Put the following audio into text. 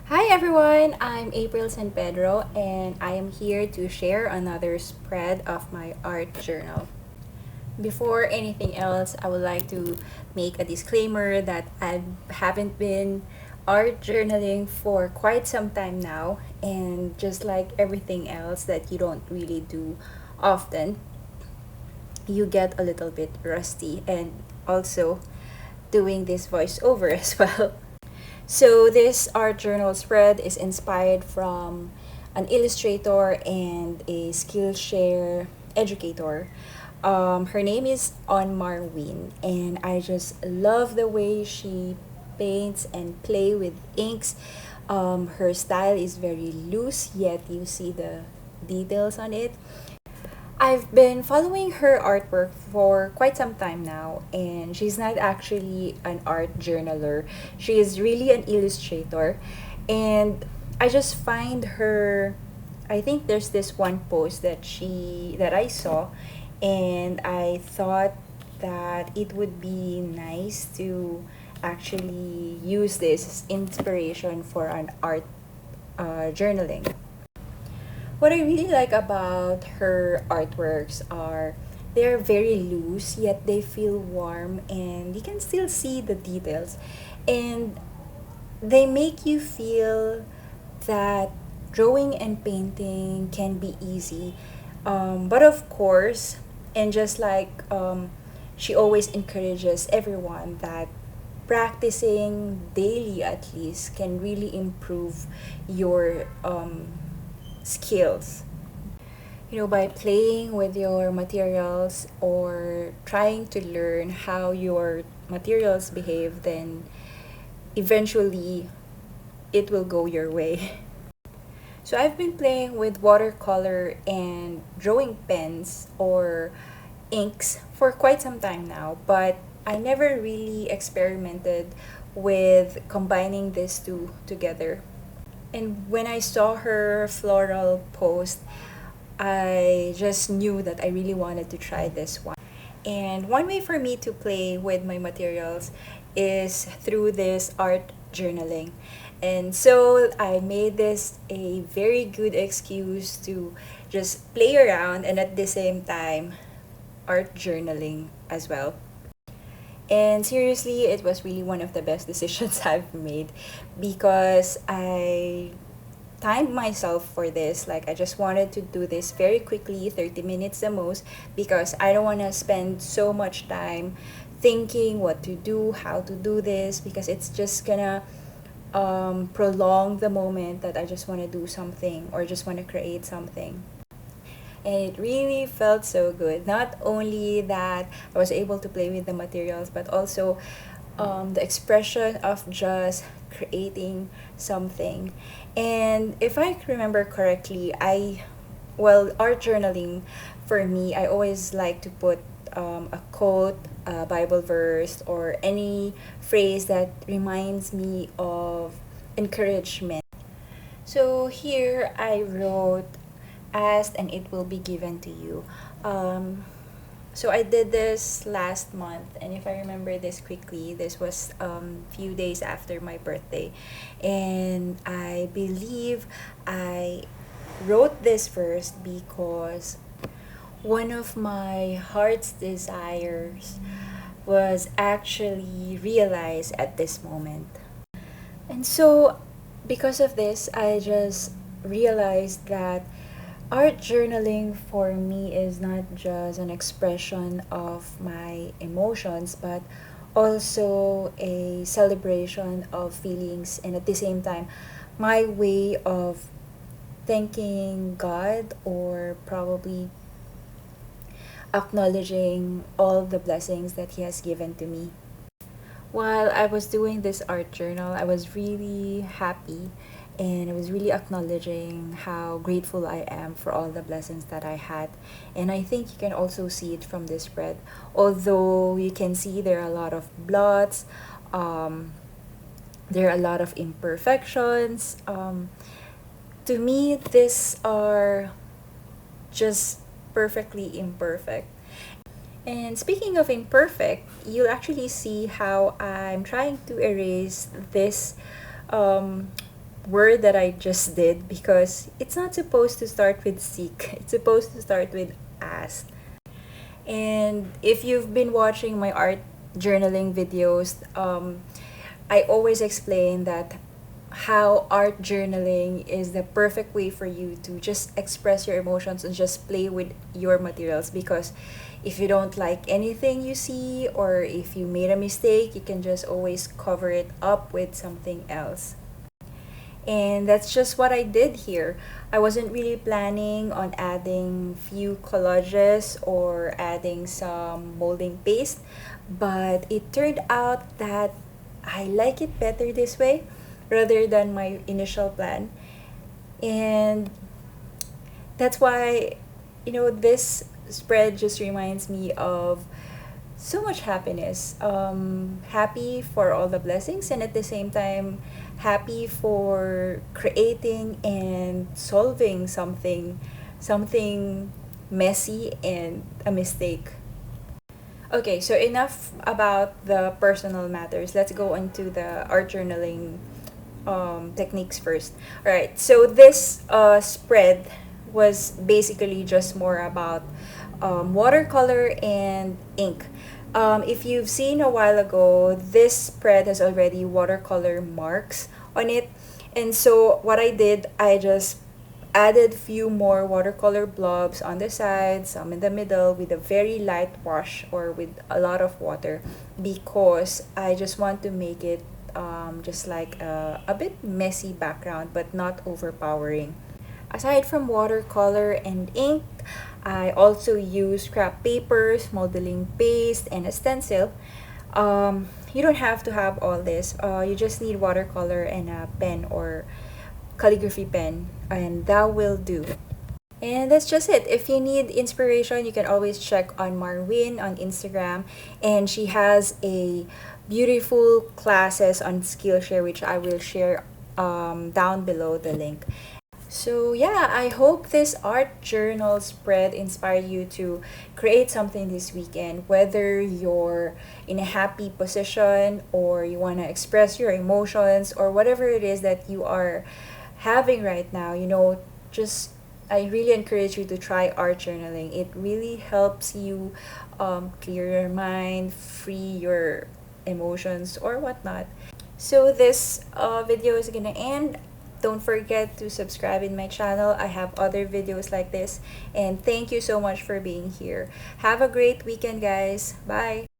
Hi everyone, I'm April San Pedro and I am here to share another spread of my art journal. Before anything else, I would like to make a disclaimer that I haven't been art journaling for quite some time now, and just like everything else that you don't really do often, you get a little bit rusty, and also doing this voiceover as well. So this art journal spread is inspired from an illustrator and a Skillshare educator. Her name is Ohn Mar Win, and I just love the way she paints and play with inks. Her style is very loose, yet you see the details on it. I've been following her artwork for quite some time now, and she's not actually an art journaler. She is really an illustrator, and I just find her. I think there's this one post that I saw, and I thought that it would be nice to actually use this as inspiration for an art journaling. What I really like about her artworks are they're very loose, yet they feel warm, and you can still see the details. And they make you feel that drawing and painting can be easy. But of course, and just like she always encourages everyone that practicing daily at least can really improve your skills. By playing with your materials or trying to learn how your materials behave, then eventually it will go your way. So I've been playing with watercolor and drawing pens or inks for quite some time now, but I never really experimented with combining these two together. And when I saw her floral post, I just knew that I really wanted to try this one. And one way for me to play with my materials is through this art journaling. And so I made this a very good excuse to just play around and at the same time art journaling as well. And seriously, it was really one of the best decisions I've made because I timed myself for this. Like, I just wanted to do this very quickly, 30 minutes the most, because I don't want to spend so much time thinking what to do, how to do this, because it's just gonna prolong the moment that I just want to do something or just want to create something. And it really felt so good. Not only that I was able to play with the materials, but also the expression of just creating something. And if I remember correctly, art journaling for me, I always like to put a quote, a Bible verse, or any phrase that reminds me of encouragement. So here I wrote, asked and it will be given to you. So I did this last month, and if I remember this quickly, this was few days after my birthday, and I believe I wrote this first because one of my heart's desires was actually realized at this moment. And so, because of this, I just realized that art journaling for me is not just an expression of my emotions, but also a celebration of feelings, and at the same time, my way of thanking God or probably acknowledging all the blessings that He has given to me. While I was doing this art journal, I was really happy and I was really acknowledging how grateful I am for all the blessings that I had. And I think you can also see it from this spread. Although you can see there are a lot of blots, um, there are a lot of imperfections. To me, these are just perfectly imperfect. And speaking of imperfect, you'll actually see how I'm trying to erase this um, word that I just did, because it's not supposed to start with seek. It's supposed to start with ask. And if you've been watching my art journaling videos, I always explain that how art journaling is the perfect way for you to just express your emotions and just play with your materials, because if you don't like anything you see, or if you made a mistake, you can just always cover it up with something else. And that's just what I did here. I wasn't really planning on adding few collages or adding some molding paste, but it turned out that I like it better this way rather than my initial plan. And that's why, this spread just reminds me of so much happiness. Happy for all the blessings, and at the same time, happy for creating and solving something messy and a mistake. Okay, so enough about the personal matters. Let's go into the art journaling techniques first. All right, so this spread was basically just more about watercolor and ink. If you've seen a while ago, this spread has already watercolor marks on it. And so what I did, I just added few more watercolor blobs on the sides, some in the middle, with a very light wash or with a lot of water, because I just want to make it just like a bit messy background but not overpowering. Aside from watercolor and ink, I also use scrap papers, modeling paste, and a stencil. You don't have to have all this. You just need watercolor and a pen or calligraphy pen, and that will do. And that's just it. If you need inspiration, you can always check on Mar Win on Instagram, and she has a beautiful classes on Skillshare, which I will share down below the link. So yeah, I hope this art journal spread inspired you to create something this weekend, whether you're in a happy position or you want to express your emotions or whatever it is that you are having right now. Just I really encourage you to try art journaling. It really helps you clear your mind, free your emotions or whatnot. So this video is gonna end. Don't forget to subscribe in my channel. I have other videos like this. And thank you so much for being here. Have a great weekend, guys. Bye.